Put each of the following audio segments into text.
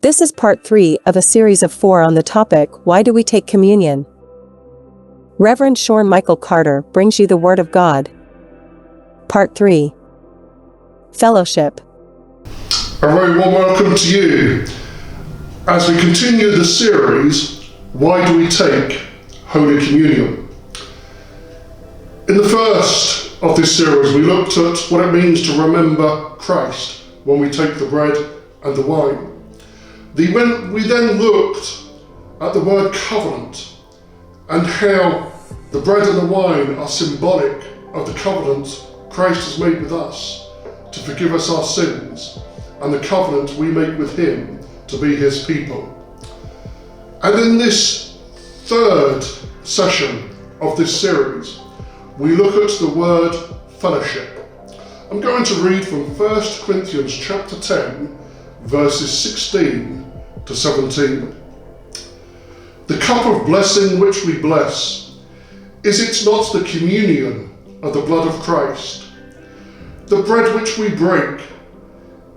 This is part 3 of a series of 4 on the topic, Why do we take communion? Reverend Sean Michael Carter brings you the Word of God. Part 3. Fellowship. A very warm welcome to you as we continue the series, Why do we take Holy Communion? In the first of this series, we looked at what it means to remember Christ when we take the bread and the wine. We then looked at the word covenant and how the bread and the wine are symbolic of the covenant Christ has made with us to forgive us our sins and the covenant we make with him to be his people. And in this third session of this series, we look at the word fellowship. I'm going to read from 1 Corinthians chapter 10, verses 16 to 17. The cup of blessing which we bless, is it not the communion of the blood of Christ? The bread which we break,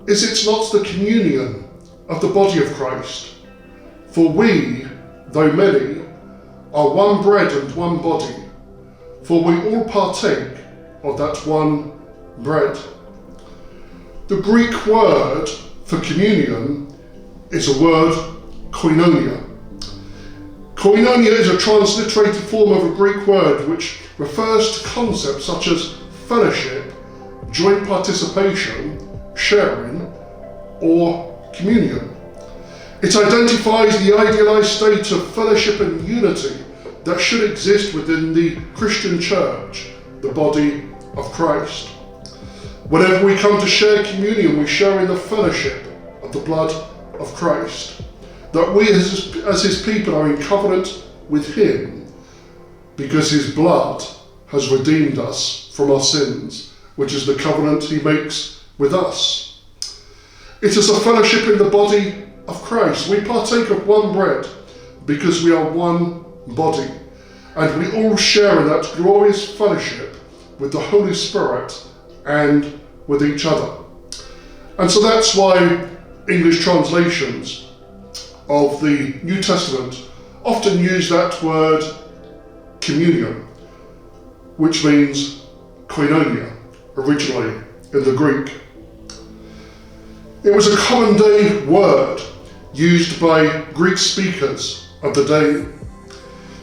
is it not the communion of the body of Christ? For we, though many, are one bread and one body, for we all partake of that one bread. The Greek word for communion is a word Koinonia. Koinonia is a transliterated form of a Greek word which refers to concepts such as fellowship, joint participation, sharing, or communion. It identifies the idealized state of fellowship and unity that should exist within the Christian church, the body of Christ. Whenever we come to share communion, we share in the fellowship of the blood of Christ, that we as his people are in covenant with him because his blood has redeemed us from our sins, which is the covenant he makes with us. It is a fellowship in the body of Christ. We partake of one bread because we are one body, and we all share in that glorious fellowship with the Holy Spirit and with each other. And so that's why English translations of the New Testament often use that word communion, which means koinonia, originally in the Greek. It was a common day word used by Greek speakers of the day.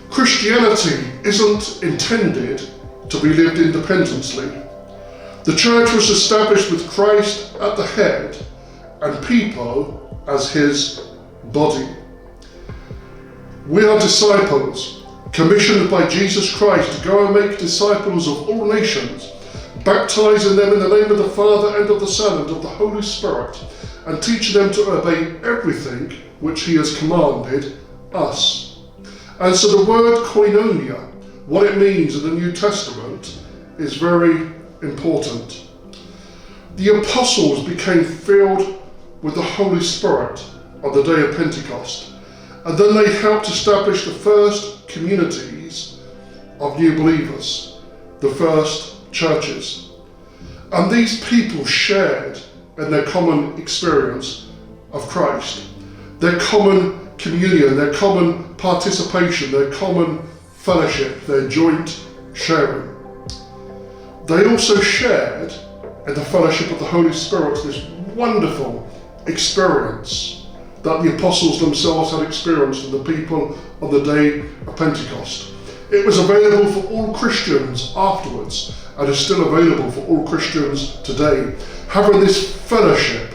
Christianity isn't intended to be lived independently. The church was established with Christ at the head and people as his body. We are disciples, commissioned by Jesus Christ to go and make disciples of all nations, baptizing them in the name of the Father and of the Son and of the Holy Spirit, and teaching them to obey everything which he has commanded us. And so the word koinonia, what it means in the New Testament, is very important. The apostles became filled with the Holy Spirit on the day of Pentecost, and then they helped establish the first communities of new believers, the first churches. And these people shared in their common experience of Christ, their common communion, their common participation, their common fellowship, their joint sharing. They also shared in the fellowship of the Holy Spirit, this wonderful experience that the apostles themselves had experienced in the people on the day of Pentecost. It was available for all Christians afterwards and is still available for all Christians today, having this fellowship,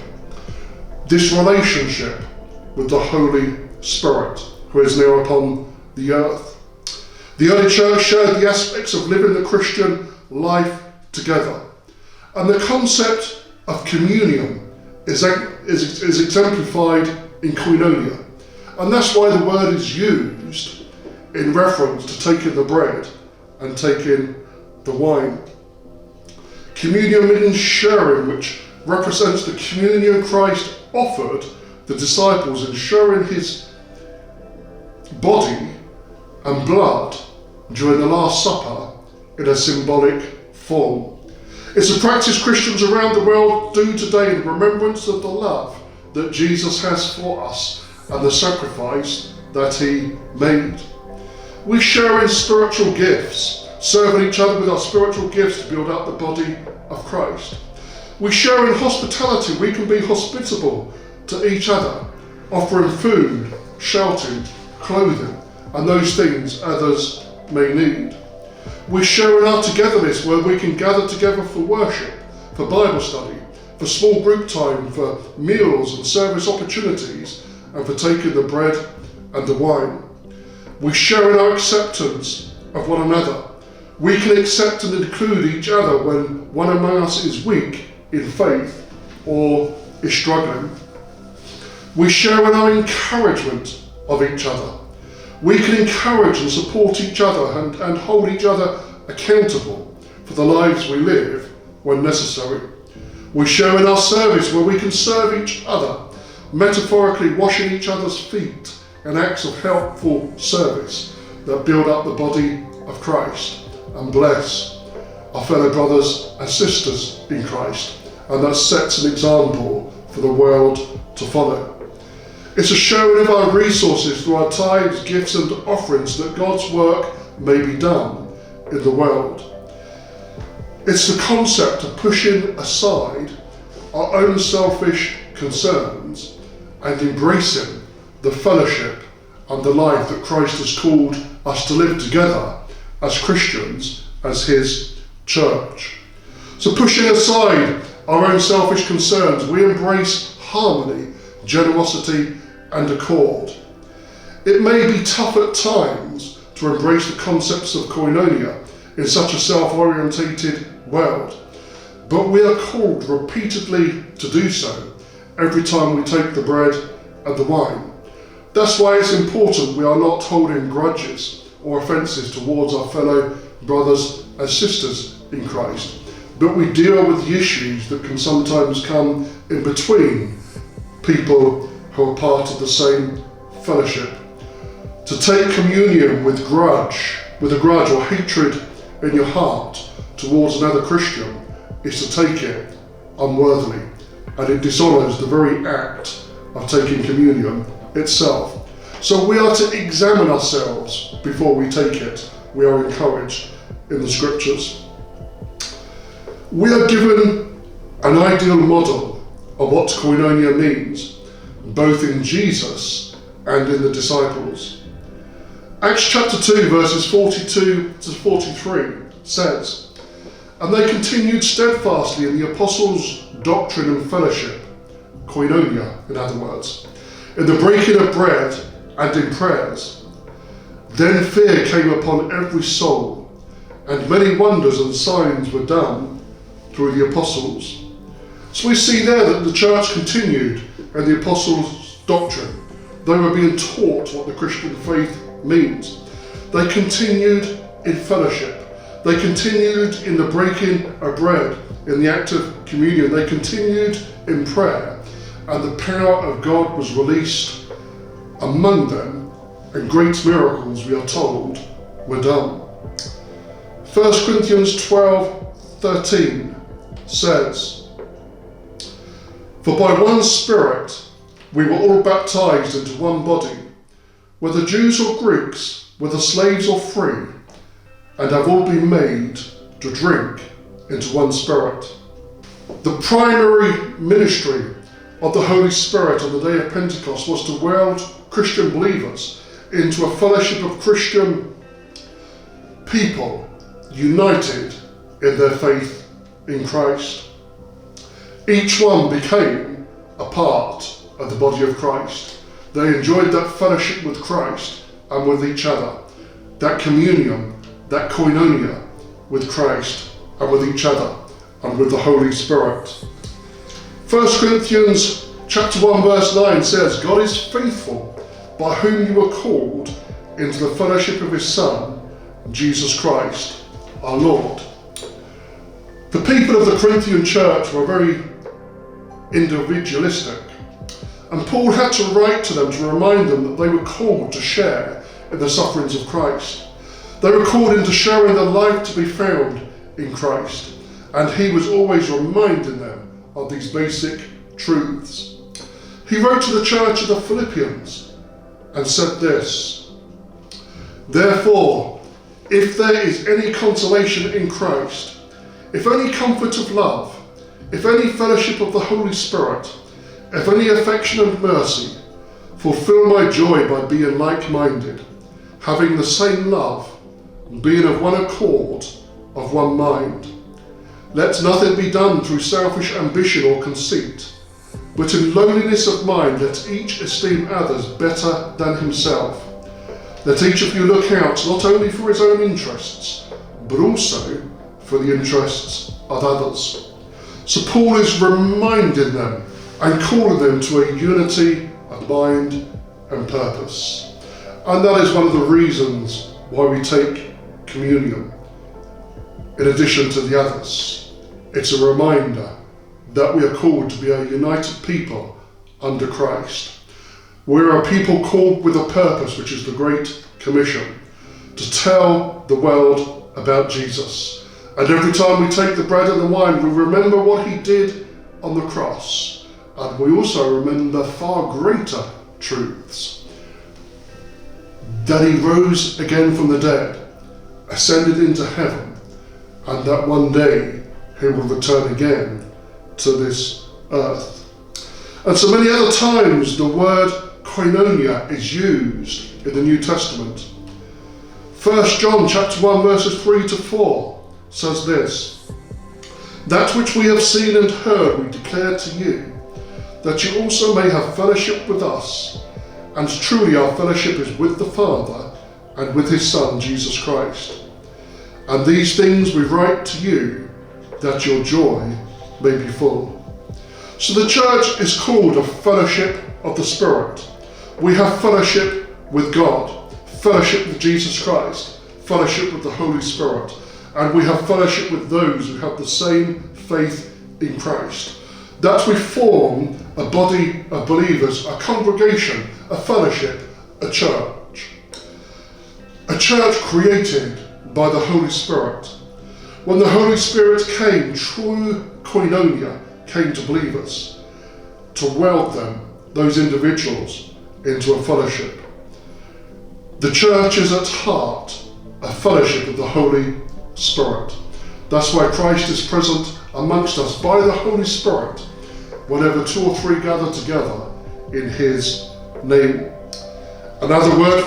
this relationship with the Holy Spirit who is now upon the earth. The early church shared the aspects of living the Christian life together, and the concept of communion is exemplified in koinonia, and that's why the word is used in reference to taking the bread and taking the wine. Communion means sharing, which represents the communion Christ offered the disciples in sharing his body and blood during the Last Supper in a symbolic form. It's a practice Christians around the world do today in remembrance of the love that Jesus has for us and the sacrifice that he made. We share in spiritual gifts, serving each other with our spiritual gifts to build up the body of Christ. We share in hospitality. We can be hospitable to each other, offering food, shelter, clothing, and those things others may need. We share in our togetherness, where we can gather together for worship, for Bible study, for small group time, for meals and service opportunities, and for taking the bread and the wine. We share in our acceptance of one another. We can accept and include each other when one among us is weak in faith or is struggling. We share in our encouragement of each other. We can encourage and support each other and hold each other accountable for the lives we live when necessary. We share in our service, where we can serve each other, metaphorically washing each other's feet, and acts of helpful service that build up the body of Christ and bless our fellow brothers and sisters in Christ, and that sets an example for the world to follow. It's a sharing of our resources through our tithes, gifts and offerings, that God's work may be done in the world. It's the concept of pushing aside our own selfish concerns and embracing the fellowship and the life that Christ has called us to live together as Christians, as his church. So pushing aside our own selfish concerns, we embrace harmony, generosity and accord. It may be tough at times to embrace the concepts of Koinonia in such a self-orientated world, but we are called repeatedly to do so every time we take the bread and the wine. That's why it's important we are not holding grudges or offences towards our fellow brothers and sisters in Christ, but we deal with the issues that can sometimes come in between people who are part of the same fellowship. To take communion with a grudge or hatred in your heart towards another Christian is to take it unworthily, and it dishonours the very act of taking communion itself. So we are to examine ourselves before we take it. We are encouraged in the scriptures. We are given an ideal model of what Koinonia means, both in Jesus and in the disciples. Acts chapter 2 verses 42 to 43 says, "And they continued steadfastly in the apostles' doctrine and fellowship," Koinonia in other words, "in the breaking of bread and in prayers. Then fear came upon every soul, and many wonders and signs were done through the apostles." So we see there that the church continued in the apostles' doctrine. They were being taught what the Christian faith means. They continued in fellowship. They continued in the breaking of bread, in the act of communion. They continued in prayer, and the power of God was released among them, and great miracles, we are told, were done. 1 Corinthians 12:13 says, "For by one Spirit we were all baptized into one body, whether Jews or Greeks, whether slaves or free, and have all been made to drink into one Spirit." The primary ministry of the Holy Spirit on the day of Pentecost was to weld Christian believers into a fellowship of Christian people united in their faith in Christ. Each one became a part of the body of Christ. They enjoyed that fellowship with Christ and with each other, that communion, that koinonia with Christ and with each other and with the Holy Spirit. 1 Corinthians chapter 1 verse 9 says, "God is faithful, by whom you were called into the fellowship of his Son, Jesus Christ, our Lord." The people of the Corinthian church were very individualistic, and Paul had to write to them to remind them that they were called to share in the sufferings of Christ. They were called into sharing the life to be found in Christ, and he was always reminding them of these basic truths. He wrote to the church of the Philippians and said this: "Therefore, if there is any consolation in Christ, if any comfort of love, if any fellowship of the Holy Spirit, if any affection and mercy, fulfill my joy by being like-minded, having the same love, being of one accord, of one mind. Let nothing be done through selfish ambition or conceit, but in lowliness of mind let each esteem others better than himself. Let each of you look out not only for his own interests, but also for the interests of others." So Paul is reminding them and calling them to a unity of mind and purpose. And that is one of the reasons why we take communion, in addition to the others. It's a reminder that we are called to be a united people under Christ. We're a people called with a purpose, which is the Great Commission, to tell the world about Jesus. And every time we take the bread and the wine, we remember what he did on the cross. And we also remember far greater truths. That he rose again from the dead, ascended into heaven, and that one day he will return again to this earth. And so many other times the word Koinonia is used in the New Testament. 1 John chapter 1 verses 3 to 4 says this: "That which we have seen and heard we declare to you, that you also may have fellowship with us. And truly our fellowship is with the Father and with his Son, Jesus Christ. And these things we write to you, that your joy may be full." So the church is called a fellowship of the Spirit. We have fellowship with God, fellowship with Jesus Christ, fellowship with the Holy Spirit, and we have fellowship with those who have the same faith in Christ. That we form a body of believers, a congregation, a fellowship, a church. A church created by the Holy Spirit. When the Holy Spirit came, true Koinonia came to believers, to weld them, those individuals, into a fellowship. The church is at heart a fellowship of the Holy Spirit. That's why Christ is present amongst us by the Holy Spirit whenever two or three gather together in his name. Another word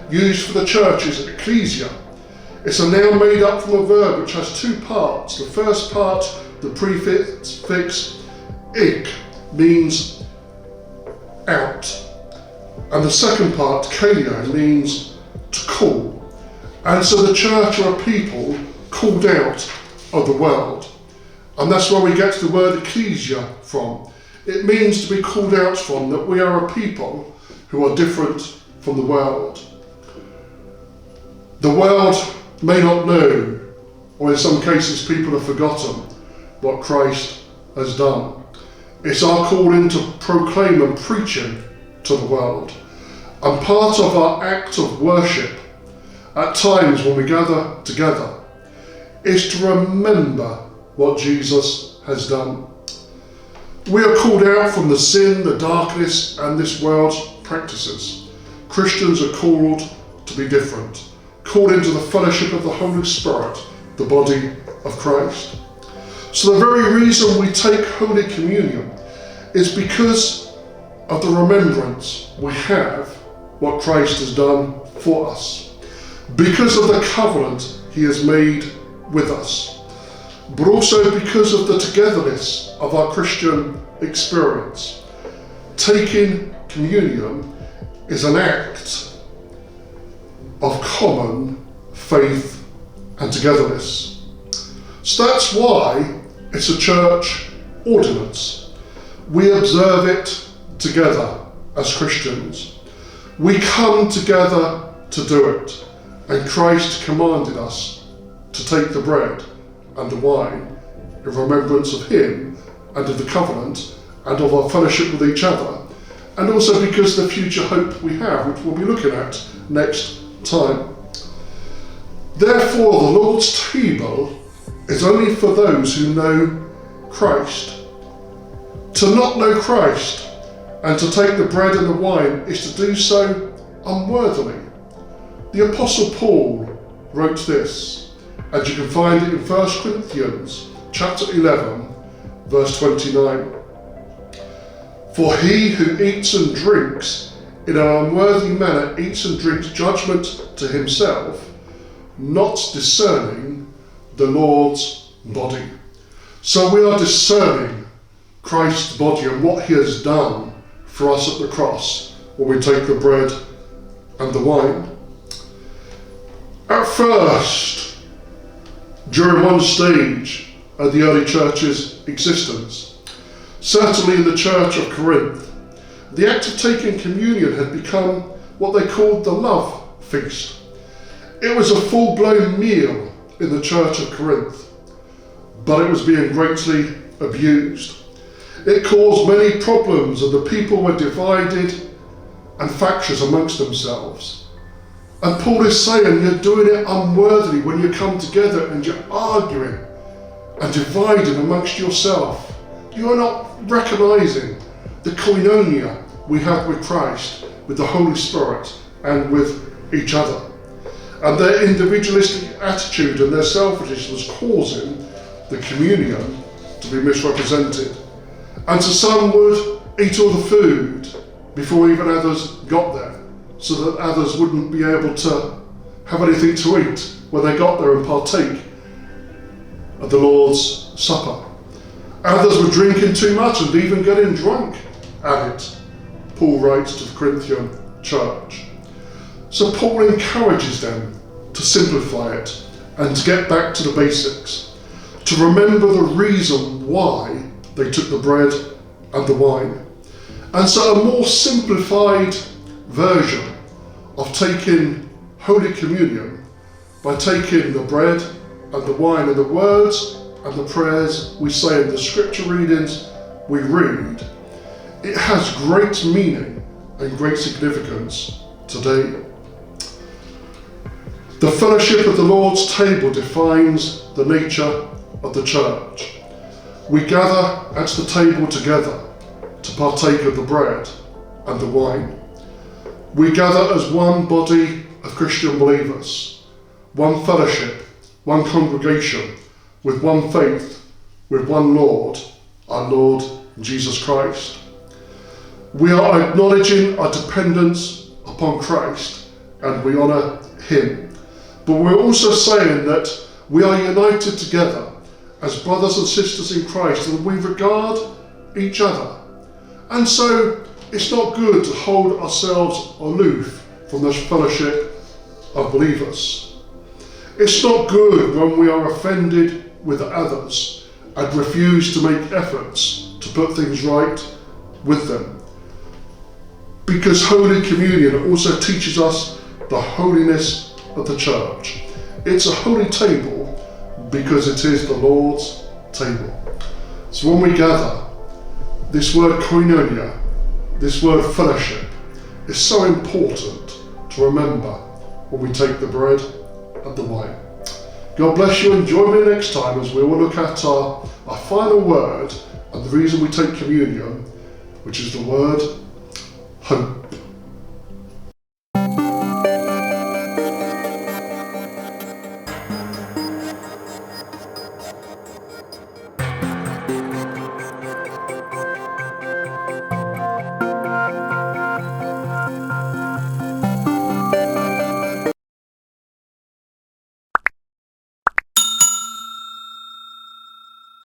used for the church is ecclesia. It's a noun made up from a verb which has two parts. The first part, the prefix ik, means out. And the second part, kaleo, means to call. And so the church are a people called out of the world. And that's where we get the word ecclesia from. It means to be called out from, that we are a people who are different from the world. The world may not know, or in some cases people have forgotten, what Christ has done. It's our calling to proclaim and preaching to the world. And part of our act of worship, at times when we gather together, is to remember what Jesus has done. We are called out from the sin, the darkness, and this world's practices. Christians are called to be different, called into the fellowship of the Holy Spirit, the body of Christ. So the very reason we take Holy Communion is because of the remembrance we have what Christ has done for us, because of the covenant he has made with us, but also because of the togetherness of our Christian experience. Taking communion is an act of common faith and togetherness. So that's why it's a church ordinance. We observe it together as Christians. We come together to do it, and Christ commanded us to take the bread and the wine in remembrance of him and of the covenant and of our fellowship with each other, and also because of the future hope we have, which we'll be looking at next time. Therefore, the Lord's table is only for those who know Christ. To not know Christ and to take the bread and the wine is to do so unworthily. The Apostle Paul wrote this, and you can find it in 1 Corinthians chapter 11, verse 29. For he who eats and drinks in an unworthy manner eats and drinks judgment to himself, not discerning the Lord's body. So we are discerning Christ's body and what he has done for us at the cross when we take the bread and the wine. At first, during one stage of the early church's existence, certainly in the church of Corinth, the act of taking communion had become what they called the love feast. It was a full-blown meal in the church of Corinth, but it was being greatly abused. It caused many problems, and the people were divided and factious amongst themselves. And Paul is saying you're doing it unworthily when you come together and you're arguing and dividing amongst yourself. You're not recognising the Koinonia we have with Christ, with the Holy Spirit and with each other. And their individualistic attitude and their selfishness was causing the communion to be misrepresented. And so some would eat all the food before even others got there, so that others wouldn't be able to have anything to eat when they got there and partake of the Lord's Supper. Others were drinking too much and even getting drunk at it, Paul writes to the Corinthian church. So Paul encourages them to simplify it and to get back to the basics, to remember the reason why they took the bread and the wine. And so a more simplified version of taking Holy Communion by taking the bread and the wine and the words and the prayers we say in the scripture readings we read, it has great meaning and great significance today. The fellowship of the Lord's table defines the nature of the church. We gather at the table together to partake of the bread and the wine. We gather as one body of Christian believers, one fellowship, one congregation, with one faith, with one Lord, our Lord Jesus Christ. We are acknowledging our dependence upon Christ and we honour him. But we're also saying that we are united together as brothers and sisters in Christ and we regard each other. And so it's not good to hold ourselves aloof from the fellowship of believers. It's not good when we are offended with others and refuse to make efforts to put things right with them. Because Holy Communion also teaches us the holiness of the church. It's a holy table because it is the Lord's table. So when we gather, this word koinonia, this word fellowship, is so important to remember when we take the bread and the wine. God bless you, and join me next time as we will look at our final word and the reason we take communion, which is the word hope.